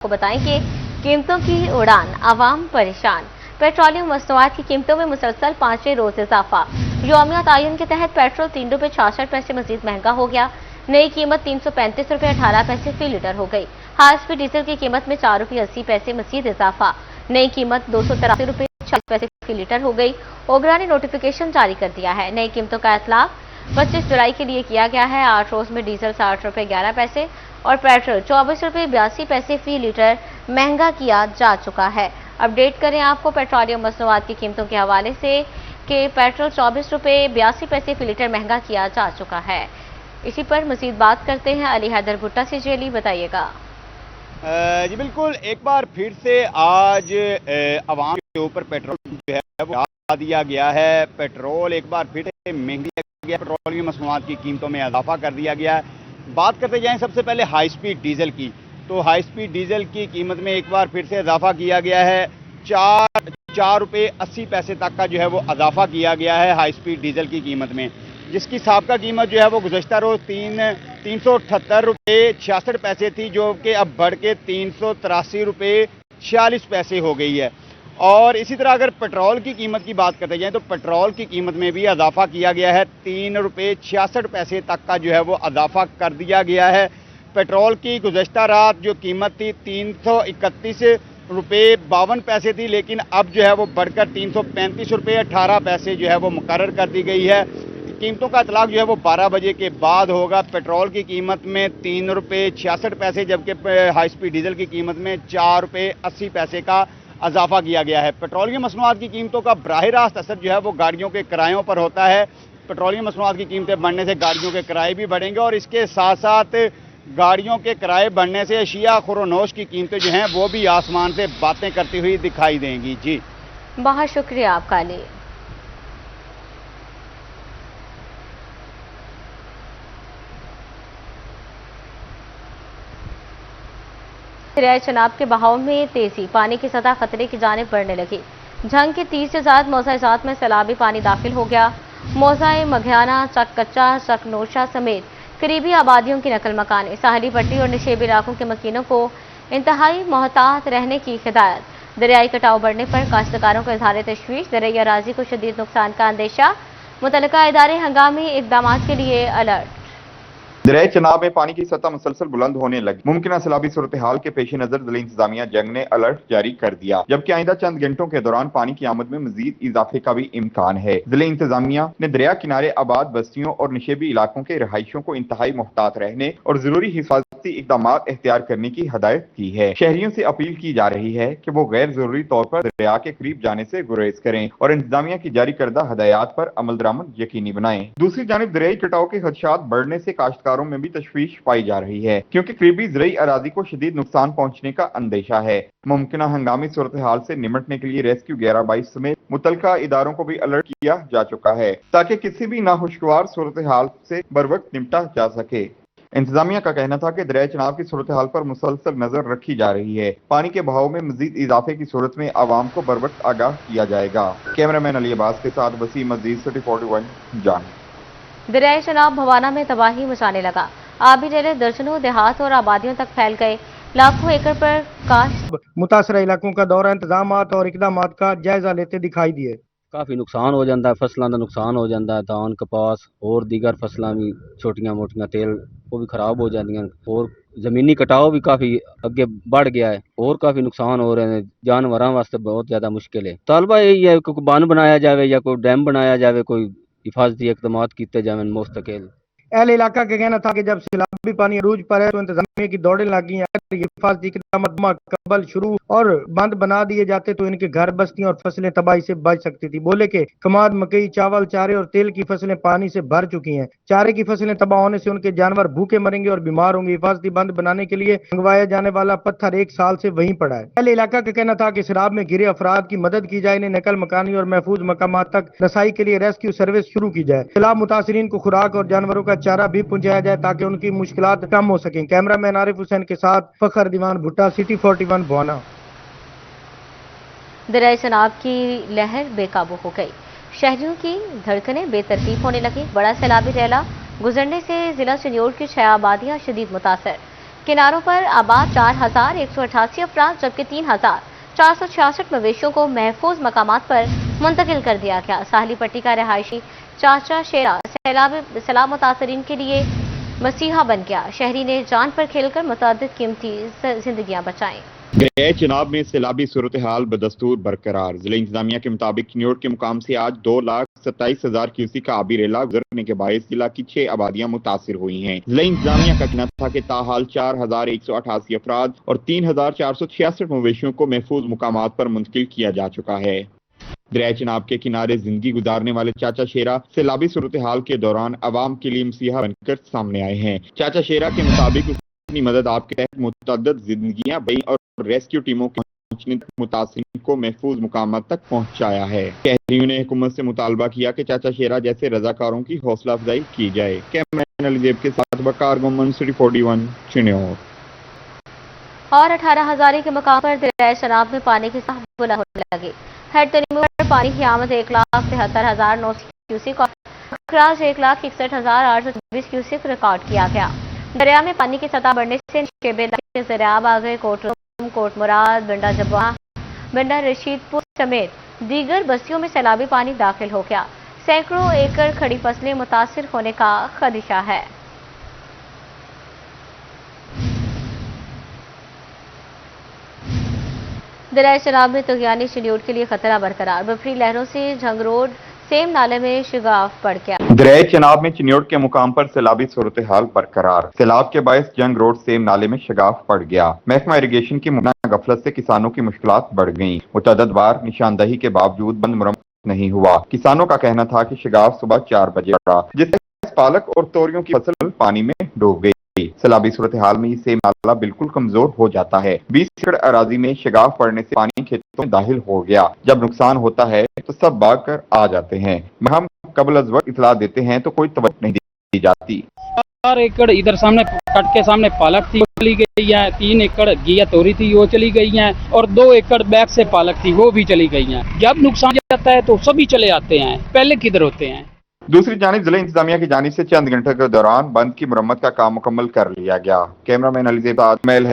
को बताएं कि कीमतों की उड़ान, आवाम परेशान। पेट्रोलियम मसनूआत की कीमतों में मुसलसल 5वें रोज इजाफा। यौमिया तायन के तहत पेट्रोल 3 रुपये 66 पैसे मजीद महंगा हो गया। नई कीमत 335 रुपये 18 पैसे फी लीटर हो गई। हाई स्पीड डीजल की कीमत में 4 रुपये 80 पैसे मजीद इजाफा। नई कीमत 283 रुपये 40 पैसे फी लीटर हो गई। ओगरा ने नोटिफिकेशन जारी कर दिया है। नई कीमतों का इतलाक 25 जुलाई के लिए किया गया है। 8 रोज में डीजल 60 रुपये 11 पैसे और पेट्रोल 24 रुपये 82 पैसे फी लीटर महंगा किया जा चुका है। अपडेट करें आपको पेट्रोलियम मसनूआत की कीमतों के हवाले से कि पेट्रोल 24 रुपये 82 पैसे फी लीटर महंगा किया जा चुका है। इसी पर मजीद बात करते हैं अली हैदर भुट्टा से। जी अली, बताइएगा। जी बिल्कुल, एक बार फिर से आज आवाम के ऊपर पेट्रोल जो है वो बढ़ा दिया गया है। पेट्रोल एक बार फिर से महंगी गया, पेट्रोल की मसनूआत की कीमतों में इजाफा कर दिया गया है। बात करते जाएं सबसे पहले हाई स्पीड डीजल की, तो हाई स्पीड डीजल की कीमत में एक बार फिर से इजाफा किया गया है। 4 रुपये 80 पैसे तक का जो है वो इजाफा किया गया है हाई स्पीड डीजल की कीमत में, जिसकी साबका कीमत जो है वो गुज़श्ता रोज 378 रुपये 66 पैसे थी, जो कि अब बढ़ के 383 रुपये 46 पैसे हो गई है। और इसी तरह अगर पेट्रोल की कीमत की बात करते जाएं तो पेट्रोल की कीमत में भी इजाफा किया गया है। 3 रुपये 66 पैसे तक का जो है वो इजाफा कर दिया गया है। पेट्रोल की गुज़श्ता रात जो कीमत थी 331 रुपये 52 पैसे थी, लेकिन अब जो है वो बढ़कर 335 रुपये 18 पैसे जो है वो मुकर्रर कर दी गई है। कीमतों का इतलाक जो है वो 12 बजे के बाद होगा। पेट्रोल की कीमत में 3 रुपये 66 पैसे, जबकि हाई स्पीड डीजल की कीमत में 4 रुपये 80 पैसे का इजाफा किया गया है। पेट्रोलियम मसनूआत की कीमतों का बराह रास्त असर जो है वो गाड़ियों के किरायों पर होता है। पेट्रोलियम मसनूआत की कीमतें बढ़ने से गाड़ियों के किराए भी बढ़ेंगे और इसके साथ साथ गाड़ियों के किराए बढ़ने से अशिया खुरोनोश की कीमतें जो हैं वो भी आसमान से बातें करती हुई दिखाई देंगी। जी बहुत शुक्रिया आपका लिए। दरियाए चनाब के बहाव में तेजी, पानी की सतह खतरे की जानिब बढ़ने लगी। झंग के 30 से ज्यादा मौज़ा-ए-ज़ात में सैलाबी पानी दाखिल हो गया। मौज़ा मघियाना, चक कच्चा, चक नोशा समेत करीबी आबादियों की नकल मकानी, साहली पट्टी और निशेबी इलाकों के मकीनों को इंतहाई मोहतात रहने की हिदायत। दरियाई कटाव बढ़ने पर काश्तकारों को इजहार तशवीश, दरियाई अराजी को शदीद नुकसान का अंदेशा, मुतल्लिका इदारे हंगामी इकदाम के लिए अलर्ट। दरियाए चनाब में पानी की सतह मुसलसल बुलंद होने लगी। मुमकिन सैलाबी सूरत हाल के पेश नजर जिला इंतजामिया जंग ने अलर्ट जारी कर दिया, जबकि आइंदा चंद घंटों के दौरान पानी की आमद में मजीद इजाफे का भी इम्कान है। जिला इंतजामिया ने दरिया किनारे आबाद बस्तियों और निशेबी इलाकों के रहायशों को इंतहाई मोहतात रहने और जरूरी हिफाजती इकदाम एख्तियार करने की हदायत की है। शहरियों से अपील की जा रही है कि वो गैर जरूरी तौर पर दरिया के करीब जाने से गुरेज करें और इंतजामिया की जारी करदा हदायत पर अमल दरामद यकीनी बनाएं। दूसरी जानिब दरियाई कटाव के खदशात बढ़ने से काश्तकारों में भी तशवीश पाई जा रही है, क्योंकि करीबी ज़राई अराजी को शदीद नुकसान पहुंचने का अंदेशा है। मुमकिन हंगामी सूरत हाल से निमटने के लिए रेस्क्यू 11-22 समेत मुतल्लिका इदारों को भी अलर्ट किया जा चुका है, ताकि किसी भी नाखुशगवार सूरत हाल से बरवक्त निपटा जा सके। इंतजामिया का कहना था कि दरिया चनाब की सूरत हाल पर मुसलसल नजर रखी जा रही है। पानी के बहाव में मजीद इजाफे की सूरत में आवाम को बरवक्त आगाह किया जाएगा। कैमरामैन अली अब्बास के साथ वसीम अजीज, सिटी 41 जान। दरियाए चनाब भवाना में तबाही मचाने लगा। आबी नीले दर्जनों देहात और आबादियों तक फैल गए। लाखों एकड़ पर काश्त। मुतासरा इलाकों का दौरा इंतजामात और इकदामात का जायजा लेते दिखाई दिए। काफ़ी नुकसान हो जाता है, फसलों का नुकसान हो जाता है, धान कपास और दीगर फसलें भी छोटियां मोटियां तेल वो भी खराब हो जाती हैं और ज़मीनी कटाव भी काफ़ी अगे बढ़ गया है और काफ़ी नुकसान हो रहे हैं। जानवरों वास्ते बहुत ज़्यादा मुश्किल है। तालबा यही है कोई बंद बनाया जाए या कोई डैम बनाया जाए, कोई हिफाजती इकदाम किए जाए मुस्तकिल। अहले इलाका का कहना था कि जब सैलाबी पानी अरूज पर है तो इंतजामिया की दौड़ें लगी हैं। अगर ये हिफाजती इक़दाम कबल शुरू और बंद बना दिए जाते तो इनके घर, बस्तियां और फसलें तबाही से बच सकती थी। बोले कि कमाद, मकई, चावल, चारे और तेल की फसलें पानी से भर चुकी हैं। चारे की फसलें तबाह होने से उनके जानवर भूखे मरेंगे और बीमार होंगे। हिफाजती बंद बनाने के लिए मंगवाया जाने वाला पत्थर 1 साल से वहीं पड़ा है। अहले इलाका का कहना था कि सैलाब में घिरे अफराद की मदद की जाए, इन्हें नकल मकानी और महफूज मकामात तक रसाई के लिए रेस्क्यू सर्विस शुरू की जाए। सैलाब मुतासरीन को खुराक और जानवरों का चारा भी पहुंचाया जाए ताकि उनकी मुश्किलात कम हो सकें। कैमरामैन आरिफ हुसैन के साथ फखर दीवान भुट्टा, सिटी 41 भवाना। दरियाए चनाब की लहर बेकाबू हो गई। शहरियों की धड़कनें बेतरतीब होने लगी। बड़ा सैलाबी रैला गुजरने से जिला शनियोर की 6 आबादियां शदीद मुतासर। किनारों पर आबाद 4,188 अफराद जबकि 3,466 मवेशियों को महफूज मकामात पर मुंतकिल कर दिया गया। साहली पट्टी का रहायशी चाचा शेरा सैलाब मुतासरीन के लिए मसीहा बन गया। शहरी ने जान पर खेलकर मुतअद्दिद कीमती जिंदगियां बचाईं। गृह चुनाव में सैलाबी सूरत हाल बदस्तूर बरकरार। जिला इंतजामिया के मुताबिक चिन्योट के मुकाम से आज 2,27,000 क्यूसेक का आबी रेला गुजरने के बायस जिला की 6 आबादियां मुतासिर हुई हैं। जिला इंतजामिया का कहना था कि ताहाल 4,188 अफराद और 3,466 मवेशियों को महफूज मुकामात पर मुंतकिल किया जा चुका है। दरिया चिनाब के किनारे जिंदगी गुजारने वाले चाचा शेरा सैलाबी सूरत हाल के दौरान अवाम के लिए मसीहा बनकर सामने आए हैं। चाचा शेरा के मुताबिक अपनी मदद आपके तहत मुतअद्दिद जिंदगियां बई और रेस्क्यू टीमों के पहुंचने मुतासिरीन को महफूज मुकामात तक पहुंचाया है। शहरियों ने हुकूमत से मुतालबा किया कि चाचा शेरा जैसे रजाकारों की हौसला अफजाई की जाए। कैमरामैन अलीजेब के साथ बकार गोमन सिटी 41 चिन्योट। और 18,000 के मकाम पर दरिया चनाब में पानी की साख बुलंद होने लगी। हेड तनीम पर पानी की आमद 1,73,900 क्यूसेक और अखराज 1,61,824 क्यूसेक रिकॉर्ड किया गया। दरिया में पानी की सतह बढ़ने से निशेबे के ज़रियाब आ गए। कोट मुराद, बिंडा जब्बा, बिंडा रशीदपुर समेत दीगर बस्तियों में सैलाबी पानी दाखिल हो गया। सैकड़ों एकड़ खड़ी फसलें मुतासिर होने का खदशा है। दरिया चनाब में तुगयानी चिन्योट के लिए खतरा बरकरार। बफरी लहरों से झंग रोड सेम नाले में शिगाफ बढ़ गया। दरिया चनाब में चिन्योट के मुकाम पर सैलाबी सूरत हाल बरकरार। सैलाब के बायस जंग रोड सेम नाले में शिगाफ पड़ गया। महकमा इरिगेशन की मुबैना गफलत से किसानों की मुश्किलात बढ़ गईं। मुतअद्दिद बार निशानदही के बावजूद बंद मुरम्मत नहीं हुआ। किसानों का कहना था कि शिगाफ सुबह 4 बजे पड़ा, जिससे पालक और तोरियों की फसल पानी में डूब गई। सैलाबी सूरत हाल में सेम नाला बिल्कुल कमजोर हो जाता है। 20 एकड़ अराजी में शिगाफ पड़ने से पानी खेतों में दाखिल हो गया। जब नुकसान होता है तो सब भाग कर आ जाते हैं। हम कबल अज़ वक्त इतला देते हैं तो कोई तवज्जो नहीं दी जाती। 4 एकड़ इधर सामने कट के सामने पालक थी, वो चली गई है। 3 एकड़ घिया तोरी थी, वो चली गई है। और 2 एकड़ बैक से पालक थी, वो भी चली गई है। जब नुकसान जाता है तो सभी चले आते हैं, पहले किधर होते हैं। दूसरी जानिब जिला इंतजामिया की जानिब से चंद घंटे के दौरान बंद की मुरम्मत का काम मुकम्मल कर लिया गया। कैमरामैन अलीजेब मेल है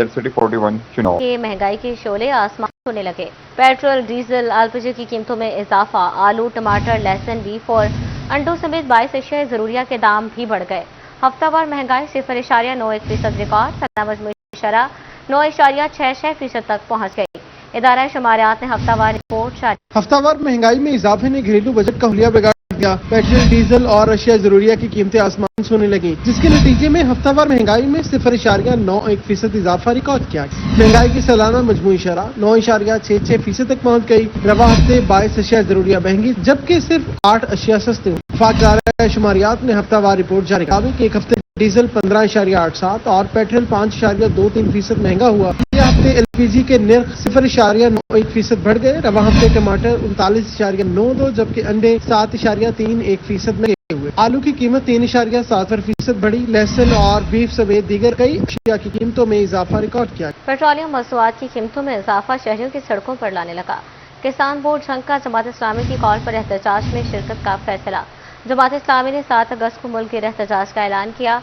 सिटी 41 चिन्योट। ये महंगाई के शोले आसमान होने लगे। पेट्रोल, डीजल, एलपीजी की कीमतों में इजाफा, आलू, टमाटर, लहसुन, बीफ और अंडों समेत 22 अशिया ज़रूरिया के दाम भी बढ़ गए। हफ्तावार महंगाई 0.91% रिकॉर्ड। सना मजमूई शरह 9.66% तक पहुँच गई। इदारा शुमारियात ने हफ्तावार रिपोर्ट जारी। हफ्तावार महंगाई में इजाफे ने घरेलू बजट का हुलिया बिगाड़ दिया। पेट्रोल, डीजल और अशिया जरूरिया की कीमतें आसमान छूने लगी, जिसके नतीजे में हफ्तावार महंगाई में 0.91% इजाफा रिकॉर्ड किया। महंगाई की सालाना मजमूई शरह 9.66% तक पहुँच गई। रवा हफ्ते 22 अशिया जरूरिया महंगी, जबकि सिर्फ 8 अशिया सस्ते हुए। वफाक शुमारियात ने हफ्तावार रिपोर्ट जारी किया कि एक हफ्ते डीजल 15.87 और पेट्रोल 5.23% महंगा हुआ। हफ्ते एलपीजी के निर्ख 0.91% बढ़ गए। रवा हफ्ते टमाटर 39.92, जबकि अंडे 7.31% महंगे हुए। आलू की कीमत 3.7% बढ़ी। लहसुन और बीफ समेत दीगर कई अशिया की कीमतों में इजाफा रिकॉर्ड किया। पेट्रोलियम मसनूआत की कीमतों में इजाफा शहरियों की सड़कों पर लाने लगा। किसान बोर्ड संघ का जमात इस्लामी की कॉल पर एहतजाज में शिरकत का फैसला। जमात इस्लामी ने 7 अगस्त को मुल्क के एहतजाज का ऐलान किया।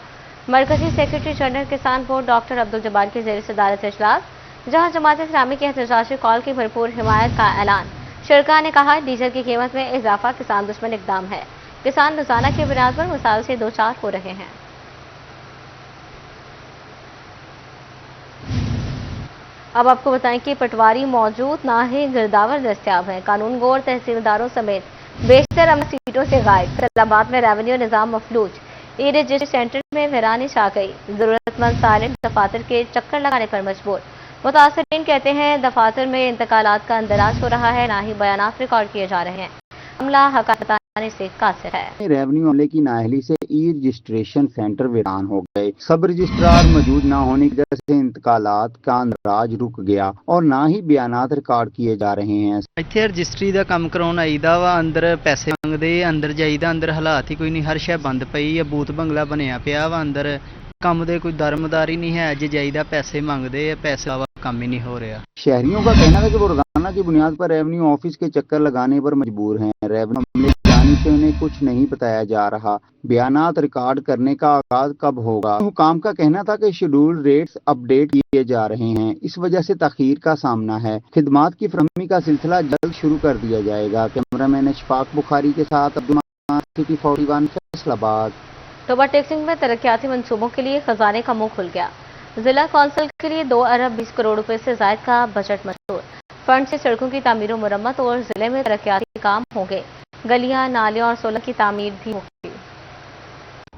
मरकजी सेक्रेटरी जनरल किसान बोर्ड डॉक्टर अब्दुल जब्बार की ज़ेर सदारत इजलास, जहां जमात इस्लामी की एहतजाजी कॉल की भरपूर हिमायत का ऐलान। शुरका ने कहा, डीजल की कीमत में इजाफा किसान दुश्मन इकदाम है। किसान रोजाना की बुनियाद पर मसाइल से 2-4 हो रहे हैं। अब आपको बताएं कि पटवारी मौजूद ना ही गिरदावर दस्तियाब हैं। कानून गोर तहसीलदारों समेत बेशतर अमल सीटों से गायब। फैसलाबाद में रेवेन्यू निजाम मफलूज। ई रजिस्ट्री सेंटर में वीरानी छा गई। जरूरतमंद सालिम दफातर के चक्कर लगाने पर मजबूर। मुतासरीन कहते हैं दफातर में इंतकालात का अंदराज हो रहा है, ना ही बयानात रिकॉर्ड किए जा रहे हैं। मामला हक़ाइक़ बताने से कासिर है। रेवेन्यू अमले की नाअहली से ई रजिस्ट्रेशन सेंटर वीरान हो गए। सब रजिस्ट्रार मौजूद न होने की वजह से इंतकालात का अंदराज रुक गया और ना ही बयानात रिकॉर्ड किए जा रहे हैं। ਇੱਥੇ ਰਜਿਸਟਰੀ ਦਾ ਕੰਮ ਕਰਾਉਣ ਆਈਦਾ ਵਾ, ਅੰਦਰ ਪੈਸੇ ਮੰਗਦੇ, ਅੰਦਰ ਜਾਈਦਾ, ਅੰਦਰ ਹਾਲਾਤ ਹੀ ਕੋਈ ਨਹੀਂ, ਹਰ ਸ਼ੈ ਬੰਦ ਪਈ ਆ, ਬੂਤ ਬੰਗਲਾ ਬਣਿਆ ਪਿਆ ਵਾ, ਅੰਦਰ ਕੰਮ ਦੇ ਕੋਈ ਦਰਮਦਾਰੀ नहीं है। ਅੱਜ ਜਾਈਦਾ पैसे ਮੰਗਦੇ ਆ, पैसे ਦਾ काम ही नहीं हो रहा। शहरियों का कहना है कि वो रोजाना की बुनियाद पर रेवेन्यू ऑफिस के चक्कर लगाने पर मजबूर हैं। रेवेन्यू अमले की जानिब जानिब से उन्हें कुछ नहीं बताया जा रहा। बयानात रिकॉर्ड करने का आगाज कब होगा? हुकाम का कहना था कि शेड्यूल रेट्स अपडेट किए जा रहे हैं, इस वजह से तखीर का सामना है। खिदमात की फरहमी का सिलसिला जल्द शुरू कर दिया जाएगा। कैमरामैन अशफाक बुखारी के साथ अब्दुल सिटी 41 फैसलाबाद। टोबा टेक्सिंग में तरक्याती मंसूबों के लिए खजाने का मुंह खुल गया। जिला कौंसिल के लिए 2 अरब 20 करोड़ रुपए से जायद का बजट मंजूर। फंड से सड़कों की तामीर और मुरम्मत और जिले में तरक्याती काम होंगे। गलियां, नालियों और सोलर की तामीर भी होगी।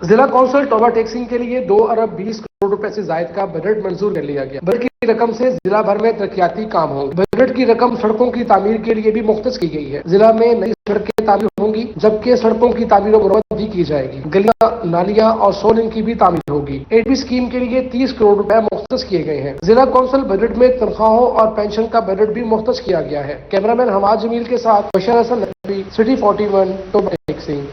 जिला कौंसिल टोबा टेक्सिंग के लिए 2 अरब 20 करोड़ रुपए से जायद का बजट मंजूर कर लिया गया। बजट की रकम से जिला भर में तरक्याती काम होंगे। बजट की रकम सड़कों की तामीर के लिए भी मुख्तस की गई है। जिला में नई सड़कें तामीर होंगी, जबकि सड़कों की तामीर और मुरम्मत भी की जाएगी। गलियां, नालियां और सोलिंग की भी तामीर होगी। एडबी स्कीम के लिए 30 करोड़ रुपए मुख्तस किए गए हैं। जिला कौंसिल बजट में तनख्वाहों और पेंशन का बजट भी मुख्तस किया गया है। कैमरामैन हमाद जमील के साथ बशर हसन नकवी, सिटी 41 टोबा टेक्सिंग।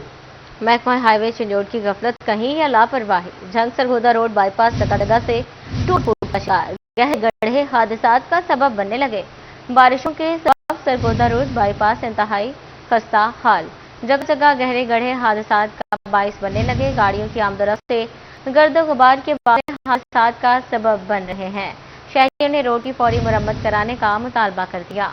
महकमा हाईवे चिंजोड़ की गफलत कहीं या लापरवाही। झंग सरगोदा रोड बाईपास टकाटका से टूट फूट का शिकार। गहरे गड्ढे हादसात का सबब बनने लगे। बारिशों के सबब सरगोदा रोड बाईपास इंतहाई खस्ता हाल। जगह जगह गहरे गड्ढे हादसात का बाइस बनने लगे। गाड़ियों की आमदोरफ्त से गर्द गुबार के बाद हादसात का सबब बन रहे हैं। शहरियों ने रोड की फौरी मुरम्मत कराने का मुतालबा कर दिया।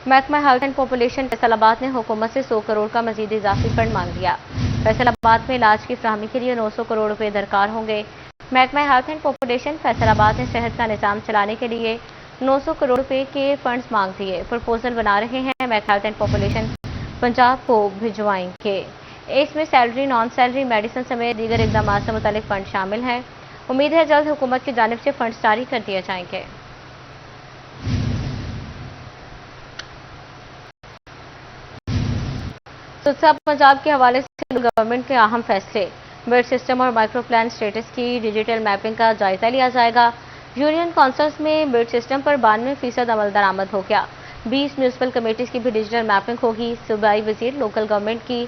महकमा हेल्थ एंड पॉपुलेशन फैसलाबाद ने हुकूमत से 100 करोड़ का मजीद इजाफी फंड मांग लिया। फैसलाबाद में इलाज की फराहमी के लिए 900 करोड़ रुपए दरकार होंगे। महकमा हेल्थ एंड पॉपुलेशन फैसलाबाद ने सेहत का निज़ाम चलाने के लिए 900 करोड़ रुपए के फंड्स मांग दिए। प्रपोजल बना रहे हैं। महकमा हेल्थ एंड पॉपुलेशन पंजाब को भिजवाएंगे। इसमें सैलरी, नॉन सैलरी, मेडिसिन समेत दीगर इकदाम से मुतालिक फंड शामिल हैं। उम्मीद है जल्द हुकूमत की जानिब से फंड जारी कर दिए जाएंगे। उत्सव पंजाब के हवाले से गवर्नमेंट के अहम फैसले। बेड सिस्टम और माइक्रो प्लान स्टेटस की डिजिटल मैपिंग का जायजा लिया जाएगा। यूनियन काउंसिल्स में बेड सिस्टम पर 92% अमल दरामद हो गया। 20 म्यूनसिपल कमेटीज की भी डिजिटल मैपिंग होगी। सूबाई वजीर लोकल गवर्नमेंट की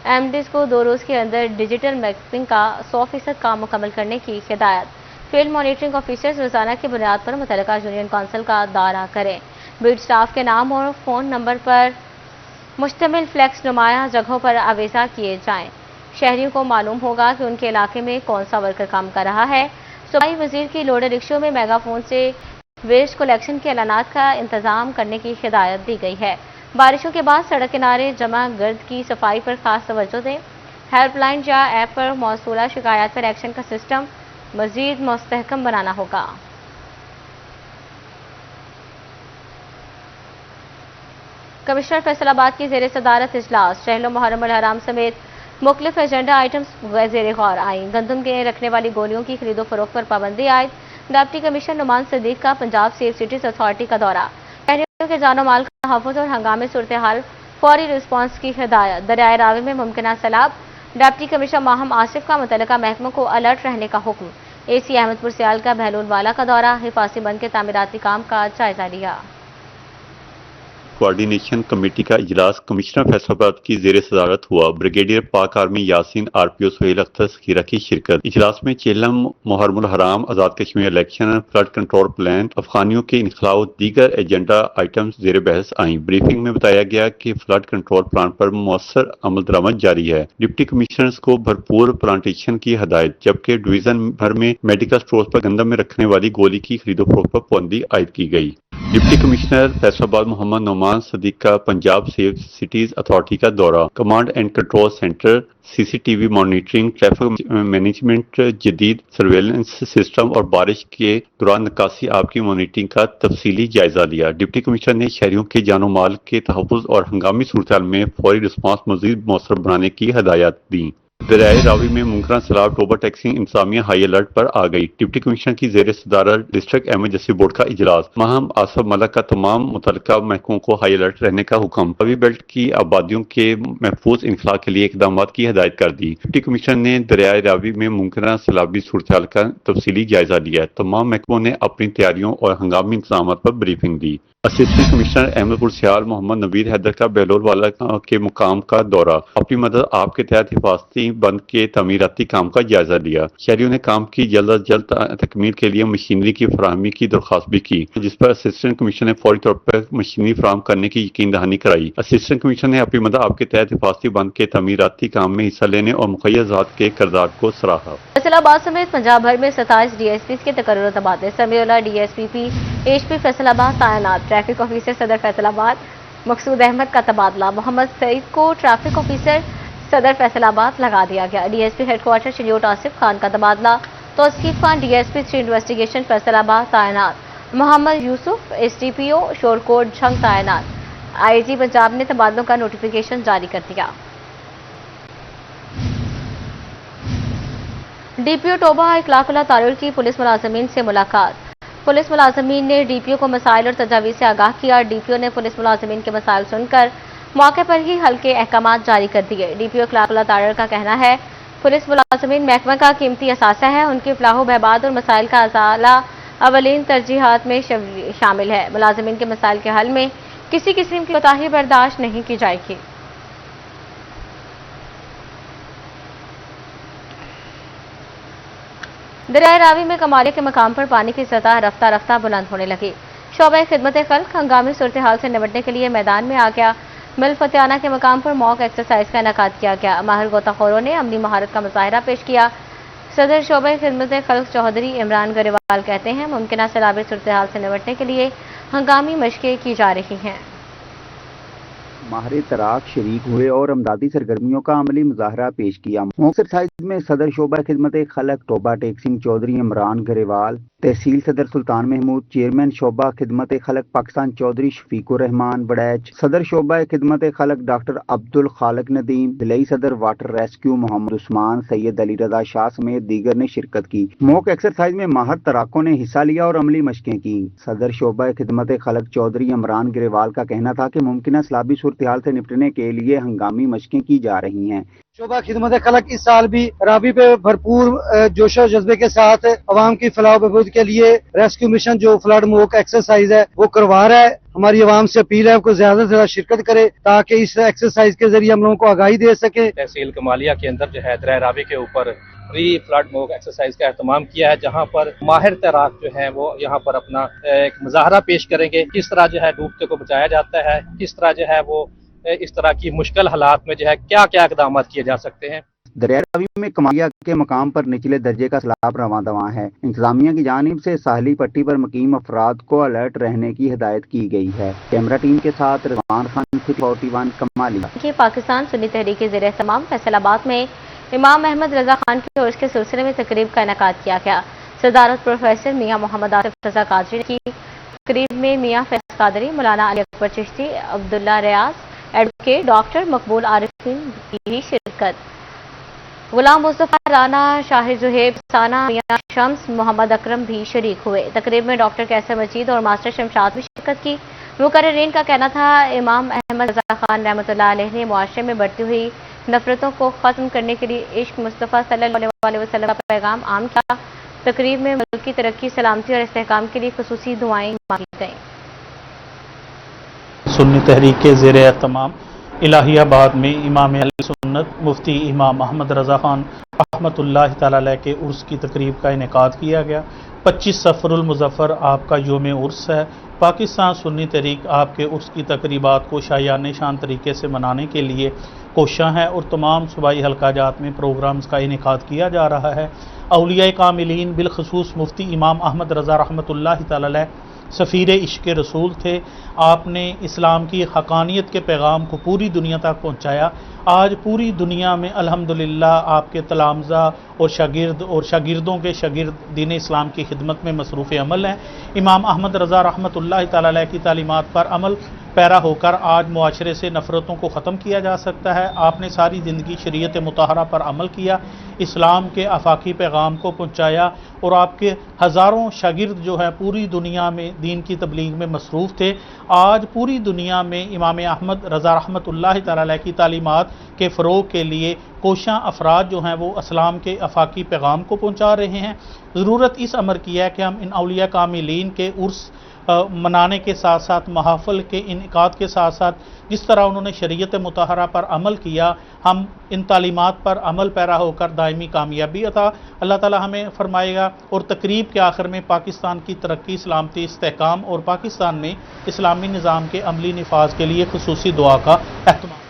एमडीज को 2 रोज के अंदर डिजिटल मैपिंग का 100% काम मुकम्मल करने की हिदायत। फील्ड मॉनिटरिंग ऑफिसर्स रोजाना की बुनियाद पर मुतल्लिका यूनियन काउंसिल का दौरा करें। बीड स्टाफ के नाम और फोन नंबर पर मुश्तमिल फ्लैक्स नुमाया जगहों पर आवेजा किए जाएं। शहरियों को मालूम होगा कि उनके इलाके में कौन सा वर्कर काम कर रहा है। सूबाई वजीर की लोडर रिक्शों में मेगाफोन से वेस्ट कलेक्शन के ऐलानात का इंतजाम करने की हिदायत दी गई है। बारिशों के बाद सड़क किनारे जमा गर्द की सफाई पर खास तवज्जो दें। हेल्पलाइन या ऐप पर मौसूला शिकायत पर एक्शन का सिस्टम मजीद मुस्तहकम बनाना होगा। कमिश्नर फैसलाबाद की ज़ेर सदारत इजलास। शहर मुहर्रम अल हराम समेत मुख्तलिफ एजेंडा आइटम्स ज़ेर गौर आई। गंदम के रखने वाली गोलियों की खरीदो फरोख्त पर पाबंदी आयद। डिप्टी कमिश्नर नुमान सदीक का पंजाब सेफ सिटीज अथॉरिटी का दौरा। शहरियों के जानो माल का तहफ़्फ़ुज़ और हंगामी सूरत हाल फौरी रिस्पॉन्स की हिदायत। दरियाए रावी में मुमकिन सैलाब। डिप्टी कमिश्नर माहम आसिफ का मुतल्लिका महकमों को अलर्ट रहने का हुक्म। AC अहमदपुर सियाल का बहलूल वाला का दौरा। हिफाजी बंद के तामीराती काम का जायजा लिया। कोऑर्डिनेशन कमेटी का इजलास कमिश्नर फैसलाबाद की ज़ेर सदारत हुआ। Brigadier Pak army Yasin RPO Suhail Akhtar सखीरा की शिरकत। इजलास में चेलम मुहर्रम हराम, Azad Kashmir election, flood control plan, अफगानियों के इनखलाव, दीगर एजेंडा आइटम्स ज़ेर बहस आई। ब्रीफिंग में बताया गया कि फ्लड कंट्रोल प्लान पर मौसर अमल दरामद जारी है। डिप्टी कमिश्नर्स को भरपूर प्लांटेशन की हदायत, जबकि डिवीजन भर में मेडिकल स्टोर पर गंदम में रखने वाली गोली की खरीदो फरोख्त पर पाबंदी आयद की गई। डिप्टी कमिश्नर फैसलाबाद मोहम्मद नुमान सदीक का पंजाब सेफ सिटीज अथॉरिटी का दौरा। Command and control centre, CCTV monitoring, traffic management, जदीद सर्वेलेंस सिस्टम और बारिश के दौरान निकासी आब की मॉनिटरिंग का तफसीली जायजा लिया। डिप्टी कमिश्नर ने शहरियों के जानो माल के तहफ़्फ़ुज़ और हंगामी सूरत में फौरी रिस्पॉन्स मज़ीद मौसर बनाने की हदायत दी। दरियाए रावी में मुमकिन सैलाब। टोबा टेक्सिंग इंतजामिया हाई अलर्ट पर आ गई। डिप्टी कमिश्नर की ज़ेर सदारत डिस्ट्रिक्ट एमरजेंसी बोर्ड का इजलास। माहम आसफ मलक का तमाम मुतल्लिका महकमों को हाई अलर्ट रहने का हुक्म। रवी बेल्ट की आबादियों के महफूज इंखला के लिए इकदाम की हिदायत कर दी। डिप्टी कमिश्नर ने दरियाए रावी में मुमकिन सैलाबी सूरत का तफसीली जायजा लिया। तमाम महकमों ने अपनी तैयारियों और हंगामी इंतजाम पर ब्रीफिंग दी। असिस्टेंट कमिश्नर अहमदपुर सियाल मोहम्मद नवीद हैदर का बहलोल वाला के मुकाम का दौरा। अपनी मदद आपके तहत हिफाजती बंद के तमीराती काम का जायजा लिया। शहरियों ने काम की जल्द अज जल्द तकमील के लिए मशीनरी की फराहमी की दरख्वास्त भी की, जिस पर असिस्टेंट कमिश्नर ने फौरी तौर पर मशीनरी फराहम करने की यकीन दहानी कराई। असिस्टेंट कमिश्नर ने अपनी मदद आपके तहत हिफाजती बंद के तमीराती काम में हिस्सा लेने और मुखैया ज़ात के किरदार को सराहा। फैसलाबाद समेत पंजाब भर में 27 डीएसपी के तकर्रुर तबादले। समीउल्लाह डीएसपी एचपी फैसलाबाद तैनात। ट्रैफिक ऑफिसर सदर फैसलाबाद मकसूद अहमद का तबादला। मोहम्मद सईद को ट्रैफिक ऑफिसर सदर फैसलाबाद लगा दिया गया। डीएसपी हेडक्वार्टर शिल्योट आसिफ खान का तबादला। तौसीफ खान डीएसपी 3 इन्वेस्टिगेशन फैसलाबाद तैनात। मोहम्मद यूसुफ एसडीपीओ शोरकोट झंग तैनात। आईजी पंजाब ने तबादलों का नोटिफिकेशन जारी कर दिया। डीपीओ टोबा इखलाकुल्लाह तारुल की पुलिस मुलाजमीन से मुलाकात। पुलिस मुलाजमीन ने डीपीओ को मसाइल और तजावीज़ से आगाह किया। डीपीओ ने पुलिस मुलाजमीन के मसाइल सुनकर मौके पर ही हल के अहकाम जारी कर दिए। डीपीओ इखलाकुल्लाह तारुल का कहना है पुलिस मुलाजमीन महकमा का कीमती असासा है, उनकी फलाह बहबाद और मसाइल का अजाला अवलीन तरजीहात में शामिल है। मुलाजमीन के मसाइल के हल में किसी किस्म की कोताही बर्दाश्त नहीं की जाएगी। दरियाए रावी में कमालिया के मकाम पर पानी की सतह रफ्ता रफ्ता बुलंद होने लगी। शोबा खिदमत खल्क हंगामी सूरत हाल से निपटने के लिए मैदान में आ गया। मिल फतेहाना के मकाम पर मॉक एक्सरसाइज का इनेकाद किया गया। माहिर गोताखोरों ने अमली महारत का मुजाहिरा पेश किया। सदर शोबा खिदमत खल्क चौधरी इमरान गरेवाल कहते हैं मुमकिन सैलाबी सूरत हाल से निपटने के लिए हंगामी मशकें की जा रही हैं। माहिर तराक शरीक हुए और अमदादी सरगर्मियों का अमली मुजाहरा पेश किया। एक्सरसाइज में सदर शोबा खिदमत खलक टोबा टेक सिंह चौधरी इमरान गरेवाल, तहसील सदर सुल्तान महमूद, चेयरमैन शोबा खिदमत खलक पाकिस्तान चौधरी शफीकुर रहमान बड़ैच, सदर शोबा खिदमत खलक डॉक्टर अब्दुल खालिक नदीम, दिलई सदर वाटर रेस्क्यू मोहम्मद उस्मान, सैयद अली रजा शाह समेत दीगर ने शिरकत की। मॉक एक्सरसाइज में माहिर तराकों ने हिस्सा लिया और अमली मशकें की। सदर शोबा खिदमत खलक चौधरी इमरान गरेवाल का कहना था कि मुमकिन सैलाबी सूरत हाल से निपटने के लिए हंगामी मशकें की जा रही हैं। शोबा खिदमत खलक इस साल भी रावी पे भरपूर जोश और जज्बे के साथ अवाम की फलाह बहबूद के लिए रेस्क्यू मिशन जो फ्लड मॉक एक्सरसाइज है वो करवा रहा है। हमारी आवाम से अपील है को ज्यादा से ज्यादा शिरकत करे ताकि इस एक्सरसाइज के जरिए हम लोगों को आगाही दे सके। तहसील कमालिया के अंदर जो है दरिया रावी के ऊपर प्री फ्लड मॉक एक्सरसाइज का एहतमाम किया है, जहां पर माहिर तैराक जो है वो यहाँ पर अपना एक मुजाहरा पेश करेंगे, किस तरह जो है डूबते को बचाया जाता है, किस तरह जो है वो इस तरह की मुश्किल हालात में जो है क्या क्या इकदाम किए जा सकते हैं। दरिया रावी में कमालिया के मकाम पर निचले दर्जे का सैलाब रवां दवां है। इंतजामिया की जानिब से साहली पट्टी पर मुकीम अफराद को अलर्ट रहने की हिदायत की गई है। कैमरा टीम के साथ रिजवान खान 41 कमालिया। पाकिस्तान सुन्नी तहरीक ज़ेर एहतमाम फैसलाबाद में इमाम अहमद रजा खान के उर्स के सिलसिले में तकरीब का इनेकाद किया गया। सदारत प्रोफेसर मियाँ मोहम्मद आसिफ रजा कादरी की। तकरीब में मियाँ फैज कादरी, मौलाना अली अकबर चिश्ती, अब्दुल्ला रियाज, एडवोकेट डॉक्टर मकबूल आरिफीन की भी शिरकत। गुलाम मुस्तफा राना, शाहिद जुहेब साना, मियां शम्स, मोहम्मद अकरम भी शरीक हुए। तकरीब में डॉक्टर कैसर मजीद और मास्टर शमशाद भी शिरकत की। मुकर्रिरीन का कहना था इमाम अहमद रजा खान रहमतुल्लाह अलैह ने मुआशरे में बढ़ती हुई नफरतों को खत्म करने के लिए इश्क मुस्तफ़ा सल्लल्लाहु अलैहि वसल्लम का पैगाम आम किया। तकरीब में मुल्क की तरक्की, सलामती और इस्तेहकाम के लिए खुसूसी दुआएं मांगी गईं। सुन्नी तहरीक के ज़ेर एहतमाम इलाहियाबाद में इमाम अहले सुन्नत मुफ्ती इमाम अहमद रजा खान रहमतुल्लाह तआला अलैह के उर्स की तकरीब का इनेकाद किया गया। 25 सफ़रुल मुज़फ़्फ़र आपका योम उर्स है। पाकिस्तान सुन्नी तहरीक आपके उर्स की तकरीबात को शायान शान तरीके से मनाने के लिए कोशां है और तमाम सूबाई हल्काजात में प्रोग्राम्स का इनेकाद किया जा रहा है। औलिया कामिलीन बिलखसूस मुफ्ती इमाम अहमद रजा रहमतुल्लाह तआला अलैह सफ़ीर इश्क़ रसूल थे। आपने इस्लाम की हक़ानियत के पैगाम को पूरी दुनिया तक पहुँचाया। आज पूरी दुनिया में अल्हम्दुलिल्लाह आपके तलामज़ा और शागिर्दों के शागिर्द दीन इस्लाम की खिदमत में मसरूफ़ अमल हैं। इमाम अहमद रज़ा रहमतुल्लाह तआला अलैह की तालीमात पर अमल पैरा होकर आज मुआशरे से नफ़रतों को ख़त्म किया जा सकता है। आपने सारी ज़िंदगी शरीयत मुताहरा पर अमल किया, इस्लाम के आफाकी पैगाम को पहुँचाया और आपके हज़ारों शागिर्द जो हैं पूरी दुनिया में दीन की तबलीग में मसरूफ़ थे। आज पूरी दुनिया में इमाम अहमद रज़ा रहमतुल्लाह तआला अलैह की तालीमात के फ़रोग़ के लिए कोशां अफराद जो हैं वो इस्लाम के आफाकी पैगाम को पहुँचा रहे हैं। ज़रूरत इस अमर की है कि हम इन औलिया कामिलीन के उर्स मनाने के साथ साथ महाफिल के इनकाद के साथ साथ जिस तरह उन्होंने शरीयत मुतहरा पर अमल किया, हम इन तालीमात पर अमल पैरा होकर दायमी कामयाबी अता अल्लाह ताला हमें फरमाएगा। और तकरीब के आखिर में पाकिस्तान की तरक्की, सलामती, इस्तेहकाम और पाकिस्तान में इस्लामी निज़ाम के अमली निफाज के लिए खुसूसी दुआ का एहतमाम।